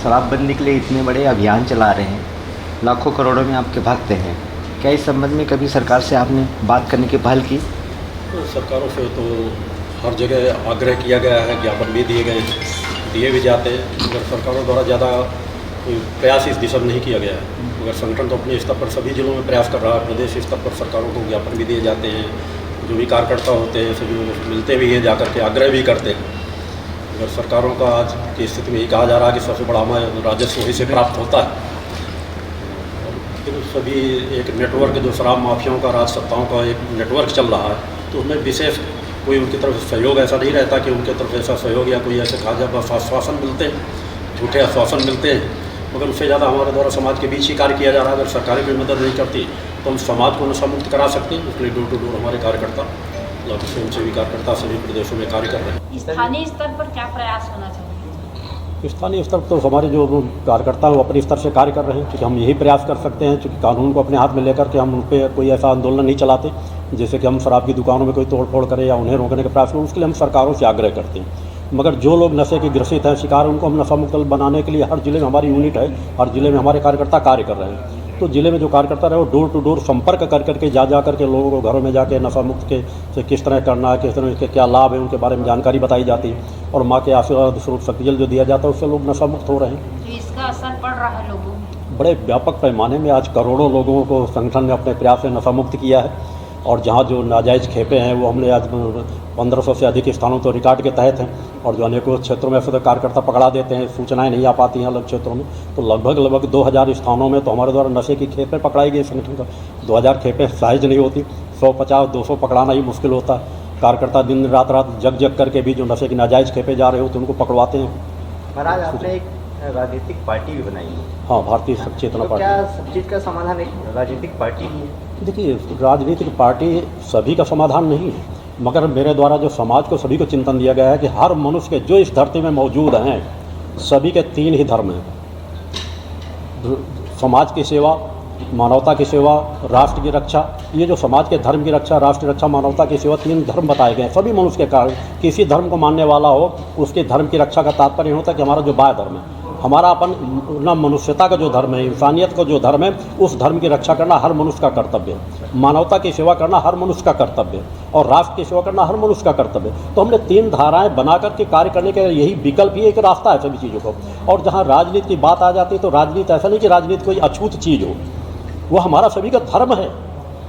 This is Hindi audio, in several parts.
शराबबंदी के लिए इतने बड़े अभियान चला रहे हैं, लाखों करोड़ों में आपके भक्त हैं, क्या इस संबंध में कभी सरकार से आपने बात करने की पहल की? तो सरकारों से तो हर जगह आग्रह किया गया है, ज्ञापन भी दिए भी जाते हैं, मगर सरकारों द्वारा ज़्यादा कोई प्रयास इस दिशा में नहीं किया गया है। मगर संगठन तो अपने स्तर पर सभी जिलों में प्रयास कर रहा है। प्रदेश स्तर पर सरकारों को ज्ञापन भी दिए जाते हैं, जो भी कार्यकर्ता होते हैं सभी लोग मिलते भी हैं, जाकर के आग्रह भी करते हैं। मगर सरकारों का आज की स्थिति में यही कहा जा रहा है कि सबसे बड़ा हमें राजस्व वहीं से प्राप्त होता है। फिर सभी एक नेटवर्क, जो शराब माफियाओं का, राज सत्ताओं का एक नेटवर्क चल रहा है, तो उसमें विशेष कोई उनकी तरफ से सहयोग ऐसा नहीं रहता कि उनकी तरफ ऐसा सहयोग या कोई ऐसे खाजा बस आश्वासन मिलते हैं, झूठे आश्वासन मिलते हैं। मगर उससे ज़्यादा हमारे द्वारा समाज के बीच ही कार्य किया जा रहा है। अगर सरकारें कोई मदद नहीं करती तो हम समाज को नशा मुक्त करा सकते हैं। उसके लिए डोर टू डोर हमारे कार्यकर्ता, स्वयंसेवी कार्यकर्ता सभी प्रदेशों में कार्य कर रहे हैं। स्थानीय स्तर पर क्या प्रयास होना चाहिए? स्थानीय स्तर पर तो हमारे जो कार्यकर्ता हैं वो अपने स्तर से कार्य कर रहे हैं, क्योंकि हम यही प्रयास कर सकते हैं, क्योंकि कानून को अपने हाथ में लेकर के हम उन पर कोई ऐसा आंदोलन नहीं चलाते जैसे कि हम शराब की दुकानों में कोई तोड़फोड़ करें या उन्हें रोकने का प्रयास करें। उसके लिए हम सरकारों से आग्रह करते हैं। मगर जो लोग नशे के ग्रसित हैं, शिकार, उनको हम नशा मुक्त बनाने के लिए हर जिले में हमारी यूनिट है, हर जिले में हमारे कार्यकर्ता कार्य कर रहे हैं। तो जिले में जो कार्यकर्ता रहे वो डोर टू डोर संपर्क कर करके जा करके लोगों को घरों में जाके नशा मुक्त के से किस तरह करना है, किस तरह के क्या लाभ है, उनके बारे में जानकारी बताई जाती है। और माँ के आशीर्वाद स्वरूप शक्तिजल जो दिया जाता है उससे लोग नशा मुक्त हो रहे हैं। तो इसका असर पड़ रहा है लोगों में? बड़े व्यापक पैमाने में आज करोड़ों लोगों को संगठन ने अपने प्रयास से नशा मुक्त किया है। और जहाँ जो नाजायज़ खेपे हैं वो हमने आज 1500 से अधिक स्थानों तो रिकॉर्ड के तहत हैं। और जो अनेकों क्षेत्रों में ऐसे तो कार्यकर्ता पकड़ा देते हैं, सूचनाएं नहीं आ पाती हैं अलग क्षेत्रों में, तो लगभग 2000 स्थानों में तो हमारे द्वारा नशे की खेपें पकड़ाई गई। संगठन का 2000 खेपें साइज नहीं होती, 150-200 पकड़ाना ही मुश्किल होता है। कार्यकर्ता दिन रात जग करके भी जो नशे की नाजायज़ खेपें जा रहे हो तो उनको पकड़वाते हैं। महाराज, आपने एक राजनीतिक पार्टी भी बनाई है। हाँ, भारतीय चेतना पार्टी। क्या सब चीज़ का समाधान एक राजनीतिक पार्टी ही है? देखिए, राजनीतिक पार्टी सभी का समाधान नहीं है, मगर मेरे द्वारा जो समाज को सभी को चिंतन दिया गया है कि हर मनुष्य के जो इस धरती में मौजूद हैं सभी के 3 ही धर्म हैं: समाज की सेवा, मानवता की सेवा, राष्ट्र की रक्षा। ये जो समाज के धर्म की रक्षा, राष्ट्र की रक्षा, मानवता की सेवा, 3 धर्म बताए गए हैं सभी मनुष्य के कारण। किसी धर्म को मानने वाला हो उसके धर्म की रक्षा का तात्पर्य होता है कि हमारा जो बाह्य धर्म है, हमारा अपन ना मनुष्यता का जो धर्म है, इंसानियत का जो धर्म है, उस धर्म की रक्षा करना हर मनुष्य का कर्तव्य है। मानवता की सेवा करना हर मनुष्य का कर्तव्य है और राष्ट्र की सेवा करना हर मनुष्य का कर्तव्य है। तो हमने 3 धाराएं बना करके कार्य करने के यही विकल्प ही एक रास्ता है सभी चीज़ों को। और जहाँ राजनीति की बात आ जाती है तो राजनीति ऐसा नहीं कि राजनीति कोई अछूत चीज़ हो, वो हमारा सभी का धर्म है।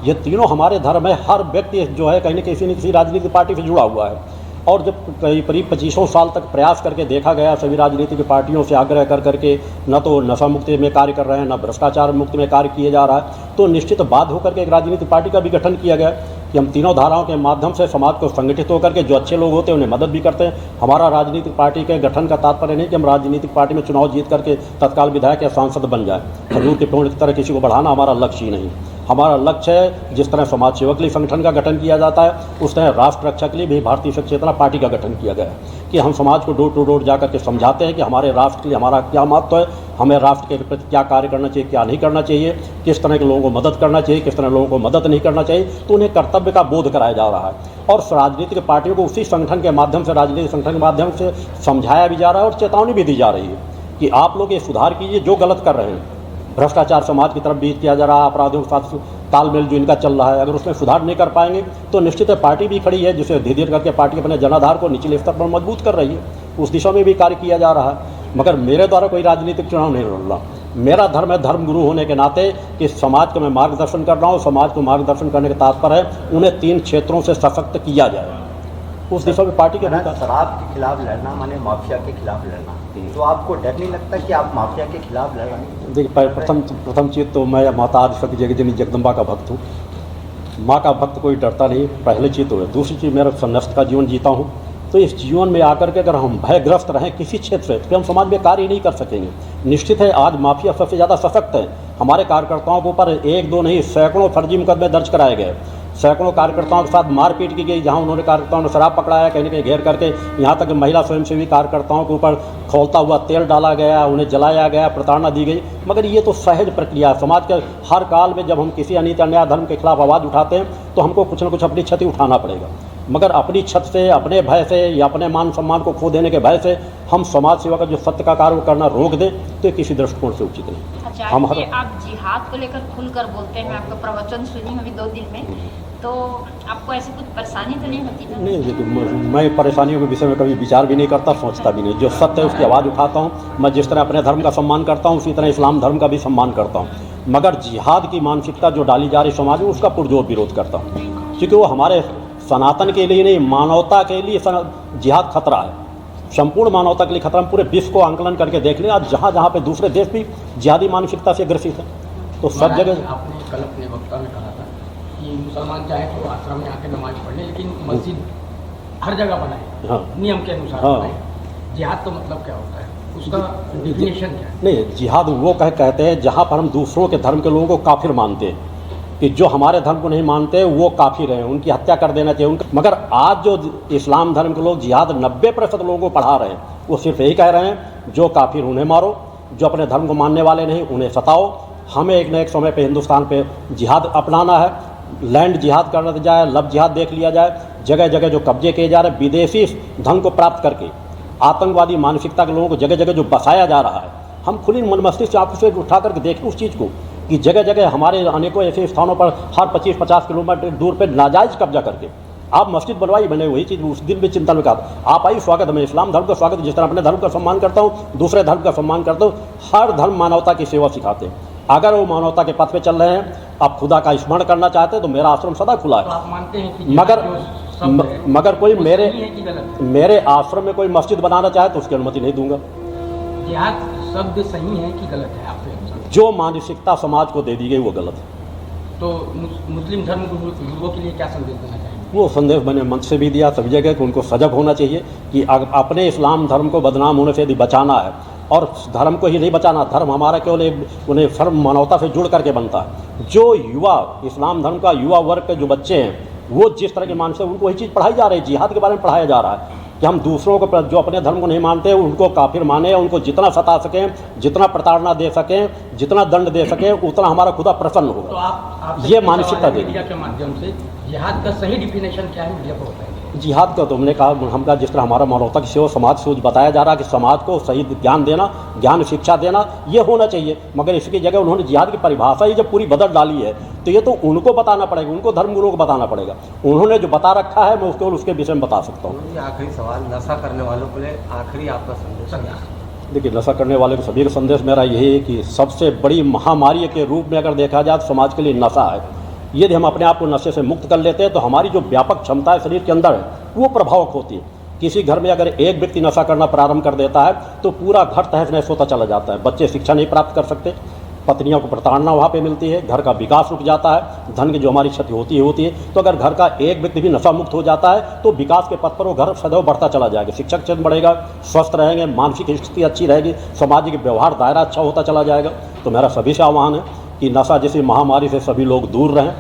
ये तीनों हमारे धर्म है। हर व्यक्ति जो है कहीं न किसी राजनीतिक पार्टी से जुड़ा हुआ है। और जब करीब 25 साल तक प्रयास करके देखा गया, सभी राजनीतिक पार्टियों से आग्रह कर करके न तो नशा मुक्ति में कार्य कर रहे हैं, न भ्रष्टाचार मुक्ति में कार्य किए जा रहा है, तो निश्चित बात होकर के एक राजनीतिक पार्टी का भी गठन किया गया कि हम तीनों धाराओं के माध्यम से समाज को संगठित होकर के जो अच्छे लोग होते हैं उन्हें मदद भी करते हैं। हमारा राजनीतिक पार्टी के गठन का तात्पर्य नहीं कि हम राजनीतिक पार्टी में चुनाव जीत करके तत्काल विधायक या सांसद बन जाए। खजूर के पेड़ की तरह किसी को बढ़ाना हमारा लक्ष्य ही नहीं। हमारा लक्ष्य है जिस तरह समाज सेवा के लिए संगठन का गठन किया जाता है उस तरह राष्ट्र रक्षा के लिए भी भारतीय शक्ति चेतना पार्टी का गठन किया गया है कि हम समाज को डोर टू डोर जाकर के समझाते हैं कि हमारे राष्ट्र के लिए हमारा क्या महत्व है, हमें राष्ट्र के प्रति क्या कार्य करना चाहिए, क्या नहीं करना चाहिए, किस तरह के लोगों को मदद करना चाहिए, किस तरह लोगों को मदद नहीं करना चाहिए। तो उन्हें कर्तव्य का बोध कराया जा रहा है और राजनीतिक पार्टियों को उसी संगठन के माध्यम से, राजनीतिक संगठन के माध्यम से समझाया भी जा रहा है और चेतावनी भी दी जा रही है कि आप लोग ये सुधार कीजिए जो गलत कर रहे हैं। भ्रष्टाचार समाज की तरफ भी किया जा रहा है, अपराधियों के साथ तालमेल जो इनका चल रहा है, अगर उसमें सुधार नहीं कर पाएंगे तो निश्चित है पार्टी भी खड़ी है जिसे धीरे धीरे करके पार्टी अपने जनाधार को निचले स्तर पर मजबूत कर रही है। उस दिशा में भी कार्य किया जा रहा है। मगर मेरे द्वारा कोई राजनीतिक चुनाव नहीं लड़ रहा। मेरा धर्म है, धर्म गुरु होने के नाते कि समाज को मैं मार्गदर्शन कर रहा हूँ। समाज को मार्गदर्शन करने का तात्पर्य है उन्हें 3 क्षेत्रों से सशक्त किया जाए। उस दिशा में पार्टी के शराब के खिलाफ लड़ना माने माफिया के खिलाफ लड़ना, तो आपको डर नहीं लगता कि आप माफिया के खिलाफ लड़ रहे हैं? देखिए, प्रथम चीज़ तो मैं माता आदिशक्ति जगजननी जगदम्बा का भक्त हूँ। माँ का भक्त कोई डरता नहीं, पहली चीज़ तो है। दूसरी चीज़, मेरा संन्यास्त का जीवन जीता हूँ, तो इस जीवन में आकर के अगर हम भयग्रस्त रहें किसी क्षेत्र से तो हम समाज में कार्य नहीं कर सकेंगे। निश्चित है आज माफिया सबसे ज़्यादा सशक्त है। हमारे कार्यकर्ताओं के ऊपर 1-2 नहीं सैकड़ों फर्जी मुकदमे दर्ज कराए गए। सैकड़ों कार्यकर्ताओं के साथ मारपीट की गई, जहां उन्होंने कार्यकर्ताओं ने शराब पकड़ाया, कहीं न कहीं घेर करके, यहाँ तक महिला स्वयंसेवी कार्यकर्ताओं के ऊपर खौलता हुआ तेल डाला गया, उन्हें जलाया गया, प्रताड़ना दी गई। मगर ये तो सहज प्रक्रिया है। समाज के हर काल में जब हम किसी अनीति अन्याय धर्म के खिलाफ आवाज़ उठाते हैं तो हमको कुछ न कुछ अपनी क्षति उठाना पड़ेगा। मगर अपनी छत से, अपने भय से या अपने मान सम्मान को खो देने के भय से हम समाज सेवा का जो सत्य का कार्य करना रोक दें तो ये किसी दृष्टिकोण से उचित नहीं। अच्छा, हम ये आप जिहाद को लेकर खुलकर बोलते हैं, मैं आपका प्रवचन सुनी हूँ अभी 2 दिन में, तो आपको ऐसी कुछ परेशानी तो नहीं होती ना? नहीं, देखिए मैं परेशानियों के विषय में कभी विचार भी नहीं करता, सोचता भी नहीं। जो सत्य है उसकी आवाज़ उठाता हूँ। मैं जिस तरह अपने धर्म का सम्मान करता हूँ उसी तरह इस्लाम धर्म का भी सम्मान करता हूँ, मगर जिहाद की मानसिकता जो डाली जा रही समाज में उसका पुरजोर विरोध करता हूँ, क्योंकि वो हमारे सनातन के लिए नहीं, मानवता के लिए जिहाद खतरा है, संपूर्ण मानवता के लिए खतरा। हम पूरे विश्व को आंकलन करके देख लें, आज जहाँ जहाँ पे दूसरे देश भी जिहादी मानसिकता से ग्रसित है, तो सब जगह। आपने कल अपने वक्ता में कहा था कि मुसलमान चाहे तो आश्रम में आके नमाज पढ़ ले, लेकिन मस्जिद हर जगह बनाए, हाँ। नियम के अनुसार हाँ। बनाए। जिहाद तो मतलब क्या होता है, उसका डिफिनेशन क्या है? नहीं, जिहाद वो कहते हैं जहाँ पर हम दूसरों के धर्म के लोगों को काफिर मानते हैं, कि जो हमारे धर्म को नहीं मानते वो काफिर हैं, उनकी हत्या कर देना चाहिए उनका। मगर आज जो इस्लाम धर्म के लोग जिहाद 90% लोगों को पढ़ा रहे हैं, वो सिर्फ यही कह रहे हैं जो काफिर उन्हें मारो, जो अपने धर्म को मानने वाले नहीं उन्हें सताओ। हमें एक न एक समय पे हिंदुस्तान पे जिहाद अपनाना है, लैंड जिहाद करना जाए, लव जिहाद देख लिया जाए। जगह जगह जो कब्जे किए जा रहे हैं विदेशी धन को प्राप्त करके, आतंकवादी मानसिकता के लोगों को जगह जगह जो बसाया जा रहा है, हम खुली मन मस्तिष्क से आपसे उठा करके देखें उस चीज़ को कि जगह जगह हमारे अनेकों ऐसे स्थानों पर हर 25-50 किलोमीटर दूर पर नाजायज़ कब्जा करके आप मस्जिद बनवाई। मैंने वही चीज़ उस दिन भी चिंतन में कहा, आप आई स्वागत है, मैं इस्लाम धर्म का स्वागत, जिस तरह अपने धर्म का सम्मान करता हूँ दूसरे धर्म का सम्मान करता हूँ। हर धर्म मानवता की सेवा सिखाते हैं। अगर वो मानवता के पथ पे चल रहे हैं, आप खुदा का स्मरण करना चाहते हैं तो मेरा आश्रम सदा खुला तो है। आप मानते हैं कि मगर कोई वो मेरे सही है कि गलत है? मेरे आश्रम में कोई मस्जिद बनाना चाहे तो उसकी अनुमति नहीं दूंगा। जिहाद शब्द सही है कि गलत है आपके अनुसार? जो मानसिकता समाज को दे दी गई वो गलत है। तो मुस्लिम धर्म गुरुओं के लिए क्या संदेश देना चाहिए? वो संदेश मैंने मंच से भी दिया सभी जगह कि उनको सजग होना चाहिए कि अपने इस्लाम धर्म को बदनाम होने से यदि बचाना है, और धर्म को ही नहीं बचाना, धर्म हमारा केवल उन्हें सर्व मानवता से जुड़ करके बनता है। जो युवा इस्लाम धर्म का युवा वर्ग के जो बच्चे हैं वो जिस तरह के मानसिक उनको वही चीज़ पढ़ाई जा रही है, जिहाद के बारे में पढ़ाया जा रहा है कि हम दूसरों को जो अपने धर्म को नहीं मानते उनको काफिर माने, उनको जितना सता सकें, जितना प्रताड़ना दे सकें, जितना दंड दे सकें, उतना हमारा खुदा प्रसन्न तो होगा। आप ये मानसिकता देगी। मीडिया के माध्यम से जिहाद का सही डिफिनेशन क्या है, मीडिया को बताएंगे? जिहाद का तो हमने कहा, हम कहा जिस तरह हमारा मानवता की सेवा समाज से बताया जा रहा है कि समाज को सही ज्ञान देना, ज्ञान शिक्षा देना, ये होना चाहिए। मगर इसकी जगह उन्होंने जिहाद की परिभाषा ही जब पूरी बदल डाली है तो ये तो उनको बताना पड़ेगा, उनको धर्मगुरुओं को बताना पड़ेगा। उन्होंने जो बता रखा है मैं उसको उसके विषय में बता सकता हूँ। आखिरी सवाल, नशा करने वालों के लिए आखिरी आपका संदेश क्या है? देखिए, नशा करने वाले को सभी का संदेश मेरा यही है कि सबसे बड़ी महामारी के रूप में अगर देखा जाए तो समाज के लिए नशा है। यदि हम अपने आप को नशे से मुक्त कर लेते हैं तो हमारी जो व्यापक क्षमता है शरीर के अंदर है वो प्रभावक होती है। किसी घर में अगर एक व्यक्ति नशा करना प्रारंभ कर देता है तो पूरा घर तहस नहस होता चला जाता है। बच्चे शिक्षा नहीं प्राप्त कर सकते, पत्नियों को प्रताड़ना वहाँ पे मिलती है, घर का विकास रुक जाता है, धन की जो हमारी क्षति होती है। तो अगर घर का एक व्यक्ति भी नशा मुक्त हो जाता है तो विकास के पथ पर वो घर सदैव बढ़ता चला जाएगा। शिक्षक क्षेत्र बढ़ेगा, स्वस्थ रहेंगे, मानसिक स्थिति अच्छी रहेगी, सामाजिक व्यवहार दायरा अच्छा होता चला जाएगा। तो मेरा सभी से आह्वान है कि नशा जैसी महामारी से सभी लोग दूर रहें।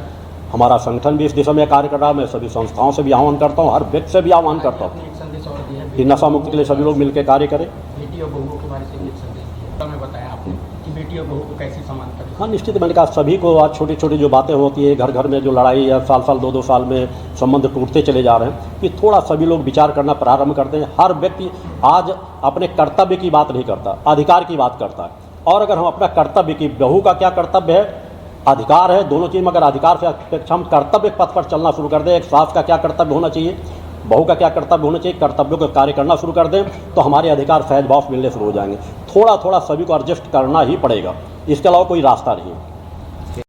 हमारा संगठन भी इस दिशा में कार्य कर रहा है। मैं सभी संस्थाओं से भी आह्वान करता हूँ, हर व्यक्ति से भी आह्वान करता हूँ एक संदेश और दिया है कि नशा मुक्ति के लिए सभी लोग मिलकर कार्य करें। बेटी और बहुओं के बारे में एक संदेश दिया, हमें बताया आपने कि बेटी और बहू को कैसे समानता दें। हाँ, निश्चित मैंने कहा सभी को आज छोटी छोटी जो बातें होती है, घर घर में जो लड़ाई या साल 2-2 साल में संबंध टूटते चले जा रहे हैं, कि थोड़ा सभी लोग विचार करना प्रारंभ करते हैं। हर व्यक्ति आज अपने कर्तव्य की बात नहीं करता, अधिकार की बात करता है। और अगर हम अपना कर्तव्य की, बहू का क्या कर्तव्य है, अधिकार है, दोनों चीज़, मगर अधिकार से अपेक्षा हम कर्तव्य पथ पर चलना शुरू कर दें। एक सास का क्या कर्तव्य होना चाहिए, बहू का क्या कर्तव्य होना चाहिए, कर्तव्यों को कार्य करना शुरू कर दें तो हमारे अधिकार सहज भाव मिलने शुरू हो जाएंगे। थोड़ा थोड़ा सभी को एडजस्ट करना ही पड़ेगा, इसके अलावा कोई रास्ता नहीं है।